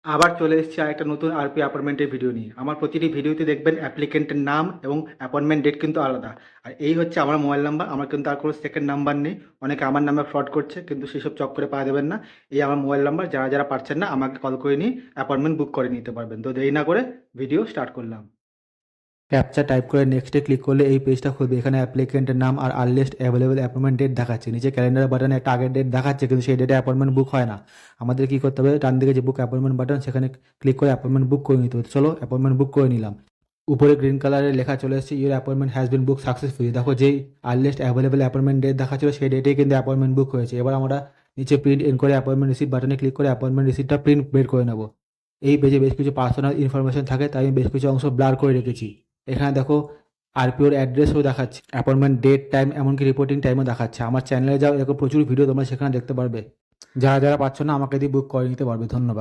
আবার চলে এসেছি আরেকটা নতুন আরপি অ্যাপয়েন্টমেন্টের ভিডিও নিয়ে। আমার প্রতিটি ভিডিওতে দেখবেন অ্যাপ্লিকেন্টের নাম এবং অ্যাপয়েন্টমেন্ট ডেট কিন্তু আলাদা। আর এই হচ্ছে আমার মোবাইল নাম্বার, আমার কিন্তু আর কোনো সেকেন্ড নাম্বার নেই। অনেকে আমার নামে ফ্রড করছে, কিন্তু সেসব চক্করে পা দেবেন না। এই আমার মোবাইল নাম্বার, যারা যারা পারছেন না আমাকে কল করে নিয়ে অ্যাপয়েন্টমেন্ট বুক করে নিতে পারবেন। তো দেরি না করে ভিডিও স্টার্ট করলাম। ক্যাপচা টাইপ করে নেক্সটে ক্লিক করলে এই পেজটা খুলবে। এখানে অ্যাপ্লিকেন্টের নাম আর আর্লিয়েস্ট অ্যাভেলেবল অ্যাপয়েন্টমেন্ট ডেট দেখাচ্ছে। নিচে ক্যালেন্ডার বাটনে একটা আগের ডেট দেখাচ্ছে, কিন্তু সেই ডেটে অ্যাপয়েন্টমেন্ট বুক হয় না। আমাদের কি করতে হবে, ডান দিকে যে বুক অ্যাপয়েন্টমেন্ট বাটন, সেখানে ক্লিক করে অ্যাপয়েন্টমেন্ট বুক করে নিতে হবে। চলো অ্যাপয়েন্টমেন্ট বুক করে নিলাম। উপরে গ্রিন কালারে লেখা চলে এসেছে your appointment has been book successfully. দেখো যেই আর্লিয়েস্ট অ্যাভেলেবল অ্যাপয়েন্টমেন্ট ডেট দেখাচ্ছিল সেই ডেটেই কিন্তু অ্যাপয়েন্টমেন্ট বুক হয়েছে। এবার আমরা নিচে প্রিন্ট এন করে অ্যাপয়েন্টমেন্ট রিসিট বাটনে ক্লিক করে অ্যাপয়েন্টমেন্ট রিসিটটা প্রিন্ট বের করে নেব। এই পেজে বেশ কিছু পার্সোনাল ইনফরমেশন থাকে, তাই আমি বেশ কিছু অংশ ব্লার করে রেখেছি। এখানে দেখো আরপিওর অ্যাড্রেসও দেখাচ্ছে, অ্যাপয়েন্টমেন্ট ডেট টাইম, এমনকি রিপোর্টিং টাইমও দেখাচ্ছে। আমার চ্যানেলে যাও, এরকম প্রচুর ভিডিও তোমরা সেখানে দেখতে পারবে। যারা যারা পাচ্ছ না আমাকে দিয়ে বুক করে নিতে পারবে। ধন্যবাদ।